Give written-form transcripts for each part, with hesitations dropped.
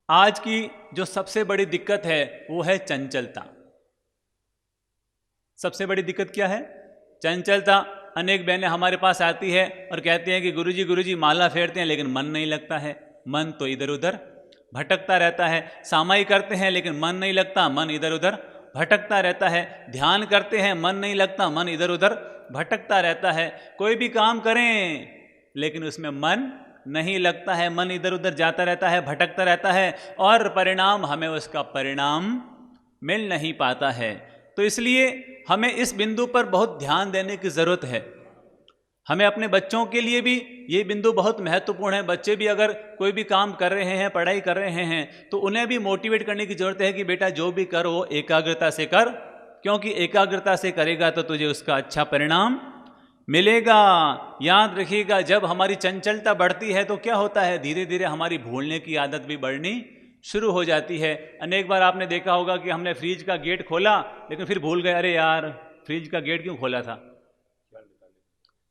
आज की जो सबसे बड़ी दिक्कत है वो है चंचलता। सबसे बड़ी दिक्कत क्या है? चंचलता। अनेक बहनें हमारे पास आती है और कहती हैं कि गुरुजी माला फेरते हैं लेकिन मन नहीं लगता है, मन तो इधर उधर भटकता रहता है। सामाई करते हैं लेकिन मन नहीं लगता, मन इधर उधर भटकता रहता है। ध्यान करते हैं, मन नहीं लगता, मन इधर उधर भटकता रहता है। कोई भी काम करें लेकिन उसमें मन नहीं लगता है, मन इधर उधर जाता रहता है, भटकता रहता है और परिणाम हमें उसका परिणाम मिल नहीं पाता है। तो इसलिए हमें इस बिंदु पर बहुत ध्यान देने की ज़रूरत है। हमें अपने बच्चों के लिए भी ये बिंदु बहुत महत्वपूर्ण है। बच्चे भी अगर कोई भी काम कर रहे हैं, पढ़ाई कर रहे हैं, तो उन्हें भी मोटिवेट करने की ज़रूरत है कि बेटा जो भी कर वो एकाग्रता से कर, क्योंकि एकाग्रता से करेगा तो तुझे उसका अच्छा परिणाम मिलेगा। याद रखिएगा, जब हमारी चंचलता बढ़ती है तो क्या होता है, धीरे धीरे हमारी भूलने की आदत भी बढ़नी शुरू हो जाती है। अनेक बार आपने देखा होगा कि हमने फ्रिज का गेट खोला लेकिन फिर भूल गए, अरे यार फ्रिज का गेट क्यों खोला था,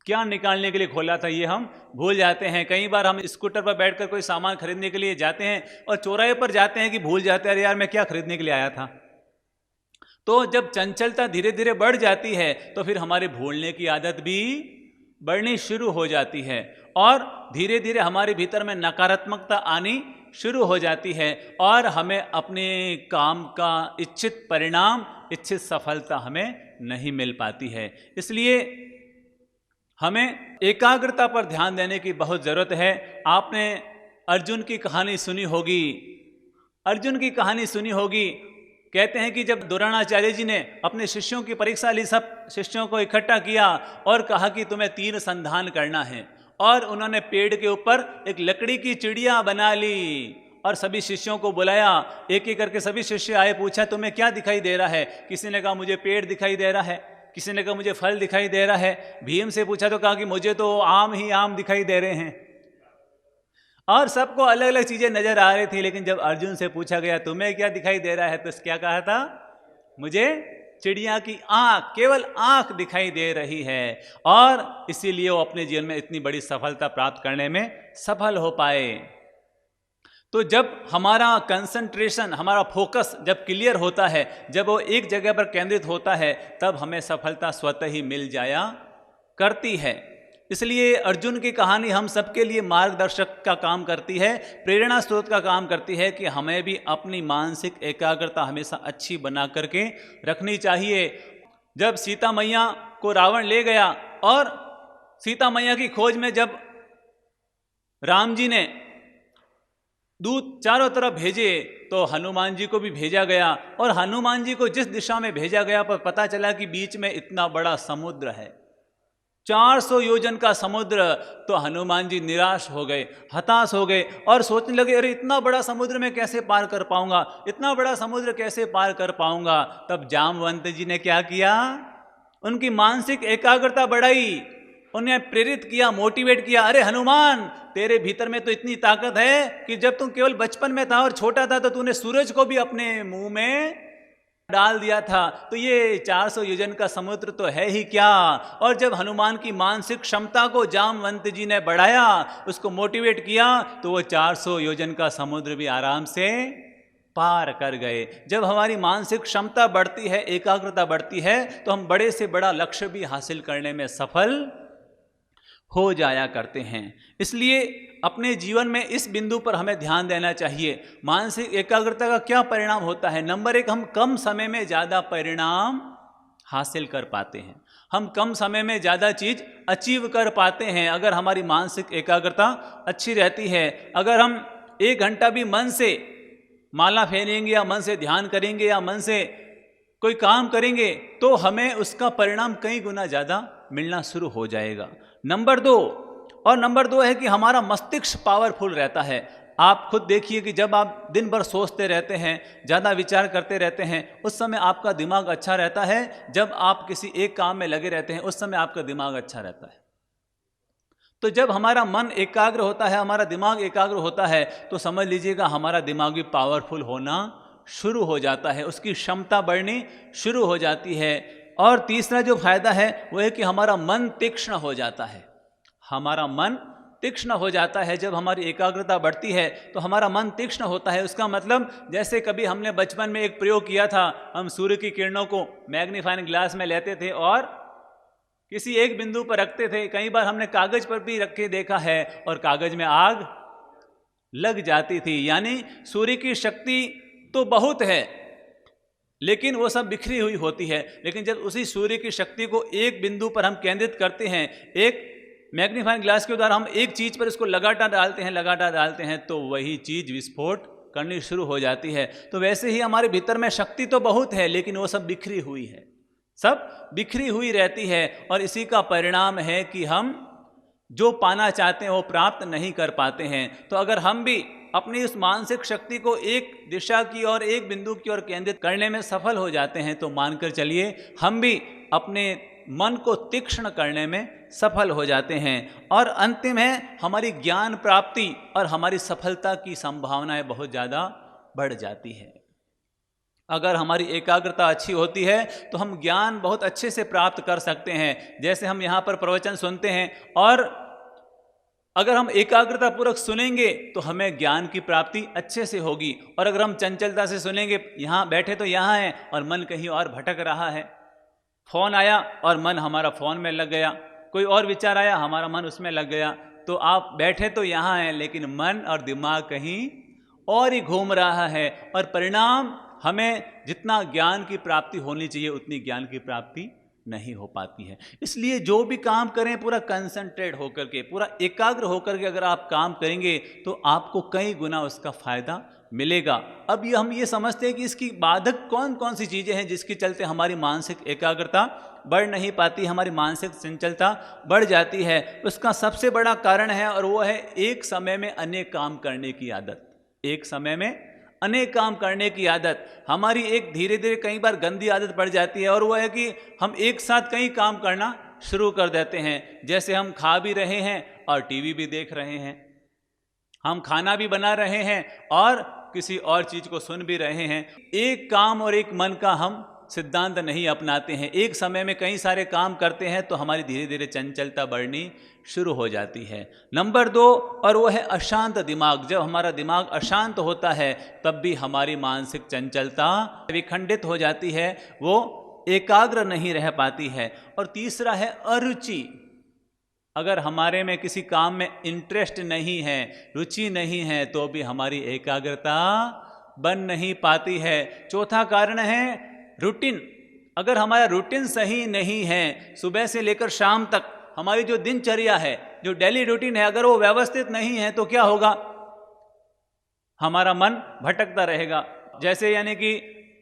क्या निकालने के लिए खोला था, ये हम भूल जाते हैं। कई बार हम स्कूटर पर बैठकर कोई सामान खरीदने के लिए जाते हैं और चौराहे पर जाते हैं कि भूल जाते हैं, अरे यार मैं क्या खरीदने के लिए आया था। तो जब चंचलता धीरे धीरे बढ़ जाती है तो फिर हमारे भूलने की आदत भी बढ़नी शुरू हो जाती है और धीरे धीरे हमारे भीतर में नकारात्मकता आनी शुरू हो जाती है और हमें अपने काम का इच्छित परिणाम, इच्छित सफलता हमें नहीं मिल पाती है। इसलिए हमें एकाग्रता पर ध्यान देने की बहुत ज़रूरत है। आपने अर्जुन की कहानी सुनी होगी, अर्जुन की कहानी सुनी होगी। कहते हैं कि जब द्रोणाचार्य जी ने अपने शिष्यों की परीक्षा ली, सब शिष्यों को इकट्ठा किया और कहा कि तुम्हें तीर संधान करना है, और उन्होंने पेड़ के ऊपर एक लकड़ी की चिड़िया बना ली और सभी शिष्यों को बुलाया। एक एक करके सभी शिष्य आए, पूछा तुम्हें क्या दिखाई दे रहा है? किसी ने कहा मुझे पेड़ दिखाई दे रहा है, किसी ने कहा मुझे फल दिखाई दे रहा है। भीम से पूछा तो कहा कि मुझे तो आम ही आम दिखाई दे रहे हैं। और सबको अलग अलग चीजें नजर आ रही थी, लेकिन जब अर्जुन से पूछा गया तुम्हें क्या दिखाई दे रहा है, तो क्या कहा था? मुझे चिड़िया की आंख, केवल आंख दिखाई दे रही है। और इसीलिए वो अपने जीवन में इतनी बड़ी सफलता प्राप्त करने में सफल हो पाए। तो जब हमारा कंसंट्रेशन, हमारा फोकस जब क्लियर होता है, जब वो एक जगह पर केंद्रित होता है, तब हमें सफलता स्वतः ही मिल जाया करती है। इसलिए अर्जुन की कहानी हम सबके लिए मार्गदर्शक का काम करती है, प्रेरणा स्रोत का काम करती है कि हमें भी अपनी मानसिक एकाग्रता हमेशा अच्छी बना करके रखनी चाहिए। जब सीता मैया को रावण ले गया और सीता मैया की खोज में जब राम जी ने दूत चारों तरफ भेजे तो हनुमान जी को भी भेजा गया, और हनुमान जी को जिस दिशा में भेजा गया पर पता चला कि बीच में इतना बड़ा समुद्र है, 400 योजन का समुद्र। तो हनुमान जी निराश हो गए, हताश हो गए और सोचने लगे अरे इतना बड़ा समुद्र मैं कैसे पार कर पाऊंगा, इतना बड़ा समुद्र कैसे पार कर पाऊंगा। तब जामवंत जी ने क्या किया? उनकी मानसिक एकाग्रता बढ़ाई, उन्हें प्रेरित किया, मोटिवेट किया। अरे हनुमान, तेरे भीतर में तो इतनी ताकत है कि जब तुम केवल बचपन में था और छोटा था तो तूने सूरज को भी अपने मुंह में डाल दिया था, तो ये 400 योजन का समुद्र तो है ही क्या। और जब हनुमान की मानसिक क्षमता को जामवंत जी ने बढ़ाया, उसको मोटिवेट किया, तो वो 400 योजन का समुद्र भी आराम से पार कर गए। जब हमारी मानसिक क्षमता बढ़ती है, एकाग्रता बढ़ती है, तो हम बड़े से बड़ा लक्ष्य भी हासिल करने में सफल हो जाया करते हैं। इसलिए अपने जीवन में इस बिंदु पर हमें ध्यान देना चाहिए। मानसिक एकाग्रता का क्या परिणाम होता है? नंबर एक, हम कम समय में ज़्यादा परिणाम हासिल कर पाते हैं, हम कम समय में ज़्यादा चीज़ अचीव कर पाते हैं अगर हमारी मानसिक एकाग्रता अच्छी रहती है। अगर हम 1 घंटा भी मन से माला फेरेंगे या मन से ध्यान करेंगे या मन से कोई काम करेंगे तो हमें उसका परिणाम कई गुना ज़्यादा मिलना शुरू हो जाएगा। नंबर 2 है कि हमारा मस्तिष्क पावरफुल रहता है। आप खुद देखिए कि जब आप दिन भर सोचते रहते हैं, ज़्यादा विचार करते रहते हैं, उस समय आपका दिमाग अच्छा रहता है। जब आप किसी एक काम में लगे रहते हैं, उस समय आपका दिमाग अच्छा रहता है। तो जब हमारा मन एकाग्र होता है, हमारा दिमाग एकाग्र होता है, तो समझ लीजिएगा हमारा दिमाग भी पावरफुल होना शुरू हो जाता है, उसकी क्षमता बढ़नी शुरू हो जाती है। और तीसरा जो फायदा है वो है कि हमारा मन तीक्ष्ण हो जाता है, हमारा मन तीक्ष्ण हो जाता है, जब हमारी एकाग्रता बढ़ती है तो हमारा मन तीक्ष्ण होता है। उसका मतलब जैसे कभी हमने बचपन में एक प्रयोग किया था, हम सूर्य की किरणों को मैग्नीफाइंग ग्लास में लेते थे और किसी एक बिंदु पर रखते थे। कई बार हमने कागज पर भी रख के देखा है और कागज में आग लग जाती थी। यानी सूर्य की शक्ति तो बहुत है लेकिन वो सब बिखरी हुई होती है। लेकिन जब उसी सूर्य की शक्ति को एक बिंदु पर हम केंद्रित करते हैं, एक मैग्नीफाइंग ग्लास के द्वारा हम एक चीज पर इसको लगातार डालते हैं तो वही चीज विस्फोट करनी शुरू हो जाती है। तो वैसे ही हमारे भीतर में शक्ति तो बहुत है लेकिन वो सब बिखरी हुई है, सब बिखरी हुई रहती है। और इसी का परिणाम है कि हम जो पाना चाहते हैं वो प्राप्त नहीं कर पाते हैं। तो अगर हम भी अपनी उस मानसिक शक्ति को एक दिशा की और एक बिंदु की ओर केंद्रित करने में सफल हो जाते हैं तो मानकर चलिए हम भी अपने मन को तीक्ष्ण करने में सफल हो जाते हैं। और अंतिम है हमारी ज्ञान प्राप्ति और हमारी सफलता की संभावनाएं बहुत ज़्यादा बढ़ जाती है। अगर हमारी एकाग्रता अच्छी होती है तो हम ज्ञान बहुत अच्छे से प्राप्त कर सकते हैं। जैसे हम यहाँ पर प्रवचन सुनते हैं और अगर हम एकाग्रता पूर्वक सुनेंगे तो हमें ज्ञान की प्राप्ति अच्छे से होगी। और अगर हम चंचलता से सुनेंगे, यहाँ बैठे तो यहाँ हैं और मन कहीं और भटक रहा है, फोन आया और मन हमारा फोन में लग गया, कोई और विचार आया हमारा मन उसमें लग गया, तो आप बैठे तो यहाँ हैं लेकिन मन और दिमाग कहीं और ही घूम रहा है। और परिणाम हमें जितना ज्ञान की प्राप्ति होनी चाहिए उतनी ज्ञान की प्राप्ति नहीं हो पाती है। इसलिए जो भी काम करें पूरा कंसंट्रेट होकर के, पूरा एकाग्र होकर के अगर आप काम करेंगे तो आपको कई गुना उसका फायदा मिलेगा। अब हम ये समझते हैं कि इसकी बाधक कौन कौन सी चीज़ें हैं जिसके चलते हमारी मानसिक एकाग्रता बढ़ नहीं पाती, हमारी मानसिक चंचलता बढ़ जाती है। उसका सबसे बड़ा कारण है और वो है एक समय में अनेक काम करने की आदत। एक समय में अनेक काम करने की आदत हमारी एक धीरे धीरे कई बार गंदी आदत पड़ जाती है और वो है कि हम एक साथ कई काम करना शुरू कर देते हैं। जैसे हम खा भी रहे हैं और टीवी भी देख रहे हैं, हम खाना भी बना रहे हैं और किसी और चीज को सुन भी रहे हैं। एक काम और एक मन का हम सिद्धांत नहीं अपनाते हैं, एक समय में कई सारे काम करते हैं तो हमारी धीरे धीरे चंचलता बढ़नी शुरू हो जाती है। नंबर 2 और वो है अशांत दिमाग। जब हमारा दिमाग अशांत होता है तब भी हमारी मानसिक चंचलता विखंडित हो जाती है, वो एकाग्र नहीं रह पाती है। और तीसरा है अरुचि। अगर हमारे में किसी काम में इंटरेस्ट नहीं है, रुचि नहीं है तो भी हमारी एकाग्रता बन नहीं पाती है। चौथा कारण है रूटीन। अगर हमारा रूटीन सही नहीं है, सुबह से लेकर शाम तक हमारी जो दिनचर्या है, जो डेली रूटीन है, अगर वो व्यवस्थित नहीं है तो क्या होगा, हमारा मन भटकता रहेगा। जैसे यानी कि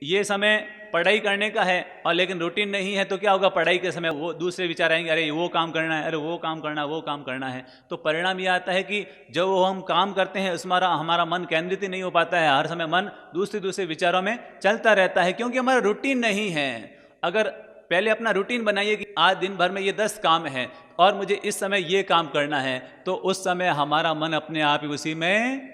ये समय पढ़ाई करने का है और लेकिन रूटीन नहीं है तो क्या होगा, पढ़ाई के समय वो दूसरे विचार आएंगे, अरे वो काम करना है, अरे वो काम करना है, वो काम करना है। तो परिणाम ये आता है कि जब वो हम काम करते हैं उसमें हमारा मन केंद्रित ही नहीं हो पाता है, हर समय मन दूसरे विचारों में चलता रहता है क्योंकि हमारा रूटीन नहीं है। अगर पहले अपना रूटीन बनाइए कि आज दिन भर में ये 10 काम है और मुझे इस समय ये काम करना है, तो उस समय हमारा मन अपने आप ही उसी में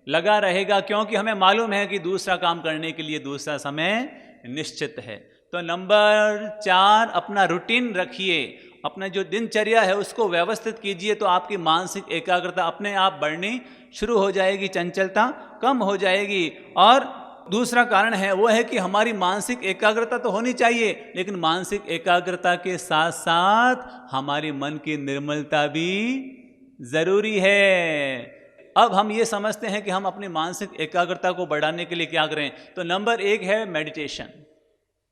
लगा रहेगा क्योंकि हमें मालूम है कि दूसरा काम करने के लिए दूसरा समय निश्चित है। तो नंबर 4 अपना रूटीन रखिए, अपना जो दिनचर्या है उसको व्यवस्थित कीजिए तो आपकी मानसिक एकाग्रता अपने आप बढ़नी शुरू हो जाएगी, चंचलता कम हो जाएगी। और दूसरा कारण है वो है कि हमारी मानसिक एकाग्रता तो होनी चाहिए लेकिन मानसिक एकाग्रता के साथ साथ हमारी मन की निर्मलता भी जरूरी है। अब हम ये समझते हैं कि हम अपनी मानसिक एकाग्रता को बढ़ाने के लिए क्या करें, तो नंबर 1 है मेडिटेशन।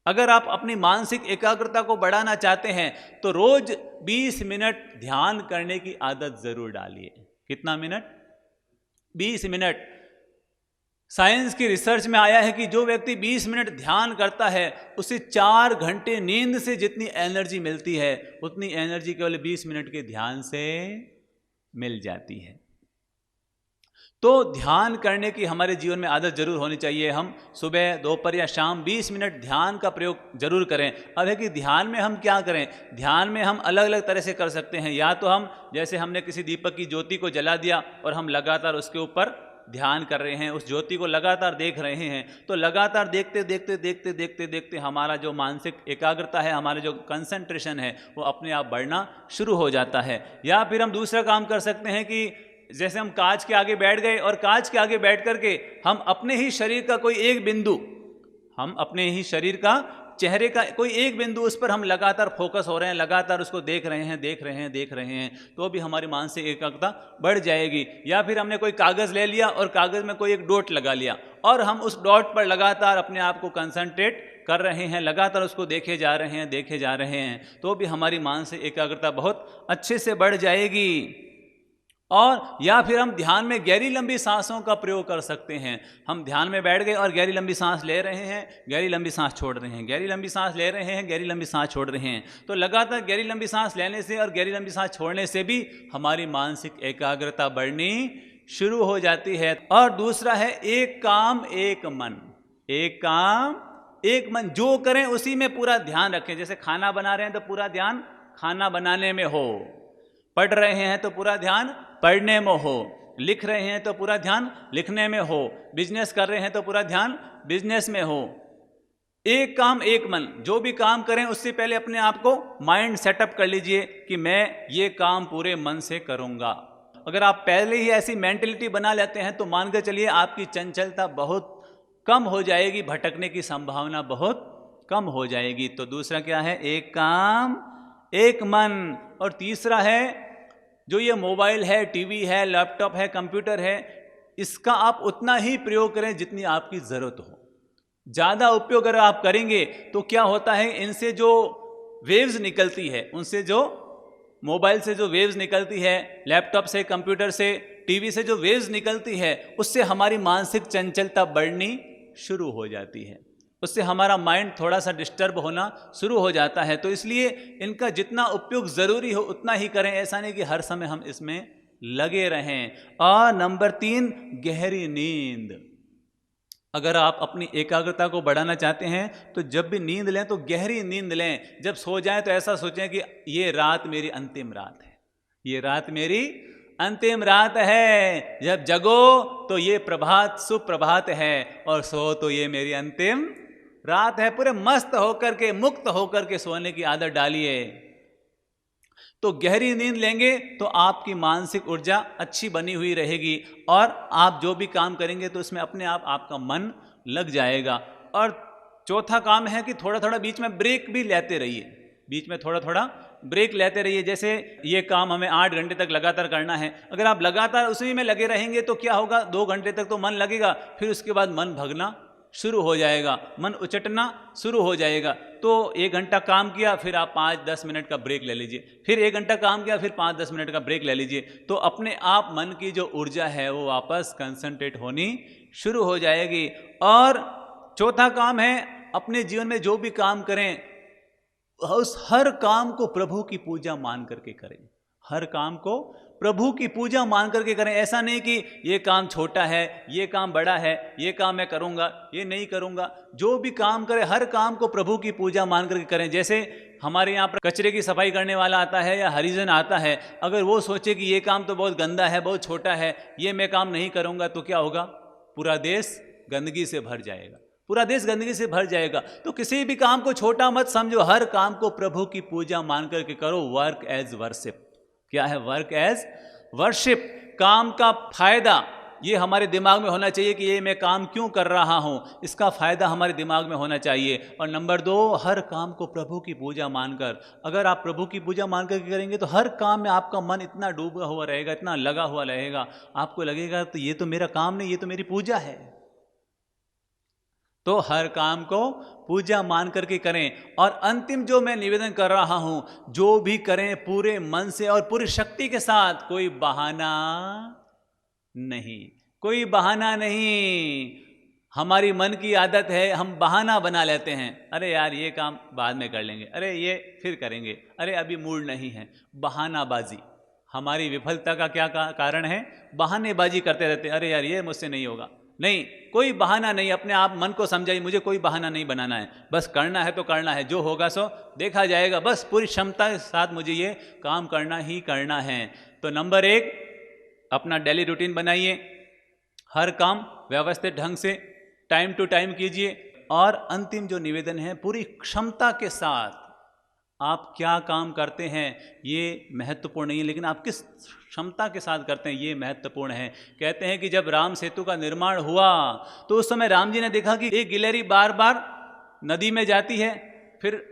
अगर आप अपनी मानसिक एकाग्रता को बढ़ाना चाहते हैं तो रोज 20 मिनट ध्यान करने की आदत जरूर डालिए। कितना मिनट? 20 मिनट। साइंस की रिसर्च में आया है कि जो व्यक्ति 20 मिनट ध्यान करता है उसे 4 घंटे नींद से जितनी एनर्जी मिलती है उतनी एनर्जी केवल 20 मिनट के ध्यान से मिल जाती है। तो ध्यान करने की हमारे जीवन में आदत जरूर होनी चाहिए। हम सुबह, दोपहर या शाम 20 मिनट ध्यान का प्रयोग जरूर करें। अब है कि ध्यान में हम क्या करें, ध्यान में हम अलग अलग तरह से कर सकते हैं। या तो हम जैसे हमने किसी दीपक की ज्योति को जला दिया और हम लगातार उसके ऊपर ध्यान कर रहे हैं, उस ज्योति को लगातार देख रहे हैं, तो लगातार देखते देखते देखते देखते देखते हमारा जो मानसिक एकाग्रता है, हमारा जो कंसंट्रेशन है, वो अपने आप बढ़ना शुरू हो जाता है। या फिर हम दूसरा काम कर सकते हैं कि जैसे हम कांच के आगे बैठ गए और कांच के आगे बैठ करके हम अपने ही शरीर का कोई एक बिंदु, हम अपने ही शरीर का, चेहरे का कोई एक बिंदु, उस पर हम लगातार फोकस हो रहे हैं, लगातार उसको देख रहे हैं, देख रहे हैं, देख रहे हैं, तो भी हमारी मानसिक एकाग्रता बढ़ जाएगी। या फिर हमने कोई कागज़ ले लिया और कागज़ में कोई एक डॉट लगा लिया और हम उस डॉट पर लगातार अपने आप को कंसंट्रेट कर रहे हैं, लगातार उसको देखे जा रहे हैं, देखे जा रहे हैं, तो भी हमारी मानसिक एकाग्रता बहुत अच्छे से बढ़ जाएगी। और या फिर हम ध्यान में गहरी लंबी सांसों का प्रयोग कर सकते हैं। हम ध्यान में बैठ गए और गहरी लंबी सांस ले रहे हैं, गहरी लंबी सांस छोड़ रहे हैं, गहरी लंबी सांस ले रहे हैं, गहरी लंबी सांस छोड़ रहे हैं, तो लगातार गहरी लंबी सांस लेने से और गहरी लंबी सांस छोड़ने से भी हमारी मानसिक एकाग्रता बढ़नी शुरू हो जाती है। और दूसरा है एक काम एक मन। एक काम एक मन, जो करें उसी में पूरा ध्यान रखें। जैसे खाना बना रहे हैं तो पूरा ध्यान खाना बनाने में हो, पढ़ रहे हैं तो पूरा ध्यान पढ़ने में हो, लिख रहे हैं तो पूरा ध्यान लिखने में हो, बिजनेस कर रहे हैं तो पूरा ध्यान बिजनेस में हो। एक काम एक मन, जो भी काम करें उससे पहले अपने आप को माइंड सेटअप कर लीजिए कि मैं ये काम पूरे मन से करूँगा। अगर आप पहले ही ऐसी मेंटलिटी बना लेते हैं तो मान कर चलिए आपकी चंचलता बहुत कम हो जाएगी, भटकने की संभावना बहुत कम हो जाएगी। तो दूसरा क्या है? एक काम एक मन। और तीसरा है जो ये मोबाइल है, टीवी है, लैपटॉप है, कंप्यूटर है, इसका आप उतना ही प्रयोग करें जितनी आपकी ज़रूरत हो। ज़्यादा उपयोग अगर आप करेंगे तो क्या होता है, इनसे जो वेव्स निकलती है, उनसे जो मोबाइल से जो वेव्स निकलती है, लैपटॉप से, कंप्यूटर से, टीवी से जो वेव्स निकलती है, उससे हमारी मानसिक चंचलता बढ़नी शुरू हो जाती है, उससे हमारा माइंड थोड़ा सा डिस्टर्ब होना शुरू हो जाता है। तो इसलिए इनका जितना उपयोग ज़रूरी हो उतना ही करें, ऐसा नहीं कि हर समय हम इसमें लगे रहें। और नंबर 3, गहरी नींद। अगर आप अपनी एकाग्रता को बढ़ाना चाहते हैं तो जब भी नींद लें तो गहरी नींद लें। जब सो जाएं तो ऐसा सोचें कि ये रात मेरी अंतिम रात है, ये रात मेरी अंतिम रात है। जब जगो तो ये प्रभात सुप्रभात है, और सो तो ये मेरी अंतिम रात है। पूरे मस्त होकर के, मुक्त होकर के सोने की आदत डालिए। तो गहरी नींद लेंगे तो आपकी मानसिक ऊर्जा अच्छी बनी हुई रहेगी और आप जो भी काम करेंगे तो उसमें अपने आप आपका मन लग जाएगा। और चौथा काम है कि थोड़ा थोड़ा बीच में ब्रेक भी लेते रहिए, बीच में थोड़ा थोड़ा ब्रेक लेते रहिए। जैसे ये काम हमें 8 घंटे तक लगातार करना है, अगर आप लगातार उसी में लगे रहेंगे तो क्या होगा, 2 घंटे तक तो मन लगेगा, फिर उसके बाद मन भगना शुरू हो जाएगा, मन उचटना शुरू हो जाएगा। तो 1 घंटा काम किया, फिर आप 5-10 मिनट का ब्रेक ले लीजिए, फिर 1 घंटा काम किया, फिर 5-10 मिनट का ब्रेक ले लीजिए। तो अपने आप मन की जो ऊर्जा है वो वापस कंसंट्रेट होनी शुरू हो जाएगी। और चौथा काम है, अपने जीवन में जो भी काम करें उस हर काम को प्रभु की पूजा मान करके करें, हर काम को प्रभु की पूजा मान करके करें। ऐसा नहीं कि ये काम छोटा है, ये काम बड़ा है, ये काम मैं करूँगा, ये नहीं करूँगा। जो भी काम करें हर काम को प्रभु की पूजा मान करके करें। जैसे हमारे यहाँ पर कचरे की सफाई करने वाला आता है या हरिजन आता है, अगर वो सोचे कि ये काम तो बहुत गंदा है, बहुत छोटा है, ये मैं काम नहीं करूँगा, तो क्या होगा, पूरा देश गंदगी से भर जाएगा, पूरा देश गंदगी से भर जाएगा। तो किसी भी काम को छोटा मत समझो, हर काम को प्रभु की पूजा मान करके करो। Work as worship. क्या है वर्क एज वर्शिप? काम का फायदा ये हमारे दिमाग में होना चाहिए कि ये मैं काम क्यों कर रहा हूँ, इसका फायदा हमारे दिमाग में होना चाहिए। और नंबर 2, हर काम को प्रभु की पूजा मानकर, अगर आप प्रभु की पूजा मान कर करेंगे तो हर काम में आपका मन इतना डूबा हुआ रहेगा, इतना लगा हुआ रहेगा, आपको लगेगा तो ये तो मेरा काम नहीं, ये तो मेरी पूजा है। तो हर काम को पूजा मान करके करें। और अंतिम जो मैं निवेदन कर रहा हूं, जो भी करें पूरे मन से और पूरी शक्ति के साथ, कोई बहाना नहीं, कोई बहाना नहीं। हमारी मन की आदत है, हम बहाना बना लेते हैं, अरे यार ये काम बाद में कर लेंगे, अरे ये फिर करेंगे, अरे अभी मूड नहीं है। बहानाबाजी हमारी विफलता का क्या कारण है? बहानेबाजी करते रहते, अरे यार ये मुझसे नहीं होगा। नहीं, कोई बहाना नहीं। अपने आप मन को समझाइए, मुझे कोई बहाना नहीं बनाना है, बस करना है तो करना है, जो होगा सो देखा जाएगा, बस पूरी क्षमता के साथ मुझे ये काम करना ही करना है। तो नंबर 1, अपना डेली रूटीन बनाइए, हर काम व्यवस्थित ढंग से टाइम टू टाइम कीजिए। और अंतिम जो निवेदन है, पूरी क्षमता के साथ आप क्या काम करते हैं ये महत्वपूर्ण नहीं है, लेकिन आप किस क्षमता के साथ करते हैं ये महत्वपूर्ण है। कहते हैं कि जब राम सेतु का निर्माण हुआ तो उस समय राम जी ने देखा कि एक गिलहरी बार बार नदी में जाती है, फिर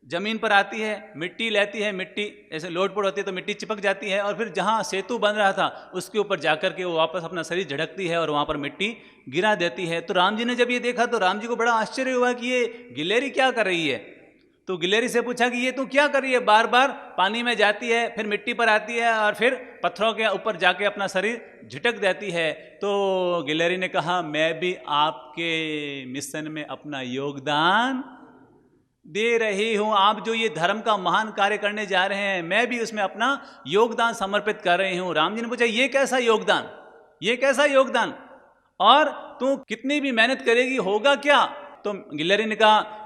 जमीन पर आती है, मिट्टी लेती है, मिट्टी ऐसे लोटपोट होती है तो मिट्टी चिपक जाती है, और फिर जहाँ सेतु बन रहा था उसके ऊपर जाकर के वो वापस अपना शरीर झटकती है और वहाँ पर मिट्टी गिरा देती है। तो राम जी ने जब ये देखा तो राम जी को बड़ा आश्चर्य हुआ कि ये गिलहरी क्या कर रही है। तो गिलहरी से पूछा कि ये तू क्या कर रही है, बार बार पानी में जाती है, फिर मिट्टी पर आती है और फिर पत्थरों के ऊपर जाके अपना शरीर झटक देती है। तो गिलहरी ने कहा, मैं भी आपके मिशन में अपना योगदान दे रही हूं। आप जो ये धर्म का महान कार्य करने जा रहे हैं, मैं भी उसमें अपना योगदान समर्पित कर रही हूं। राम जी ने पूछा, ये कैसा योगदान, ये कैसा योगदान, और तू कितनी भी मेहनत करेगी होगा क्या। तो गिलहरी ने कहा,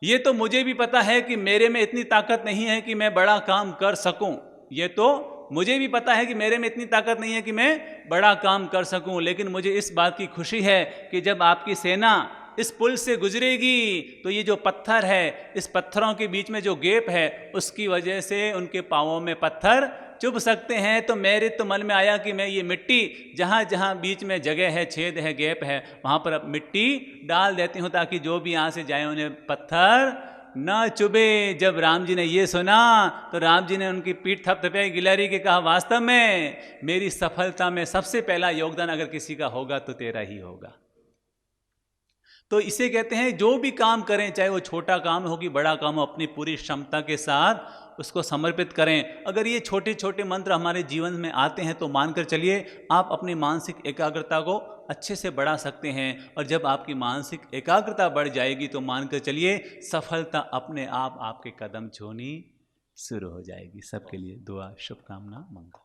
ये तो मुझे भी पता है कि मेरे में इतनी ताकत नहीं है कि मैं बड़ा काम कर सकूं, ये तो मुझे भी पता है कि मेरे में इतनी ताकत नहीं है कि मैं बड़ा काम कर सकूं, लेकिन मुझे इस बात की खुशी है कि जब आपकी सेना इस पुल से गुजरेगी तो ये जो पत्थर है, इस पत्थरों के बीच में जो गैप है, उसकी वजह से उनके पांवों में पत्थर चुभ सकते हैं। तो मेरे तो मन में आया कि मैं ये मिट्टी जहाँ जहाँ बीच में जगह है, छेद है, गैप है, वहाँ पर अब मिट्टी डाल देती हूँ ताकि जो भी यहाँ से जाए उन्हें पत्थर न चुभे। जब राम जी ने ये सुना तो राम जी ने उनकी पीठ थपथपाई गिलहरी के, कहा, वास्तव में मेरी सफलता में सबसे पहला योगदान अगर किसी का होगा तो तेरा ही होगा। तो इसे कहते हैं, जो भी काम करें, चाहे वो छोटा काम हो कि बड़ा काम हो, अपनी पूरी क्षमता के साथ उसको समर्पित करें। अगर ये छोटे छोटे मंत्र हमारे जीवन में आते हैं तो मानकर चलिए आप अपनी मानसिक एकाग्रता को अच्छे से बढ़ा सकते हैं। और जब आपकी मानसिक एकाग्रता बढ़ जाएगी तो मानकर चलिए सफलता अपने आप आपके कदम छूनी शुरू हो जाएगी। सबके लिए दुआ, शुभकामना, मंगल।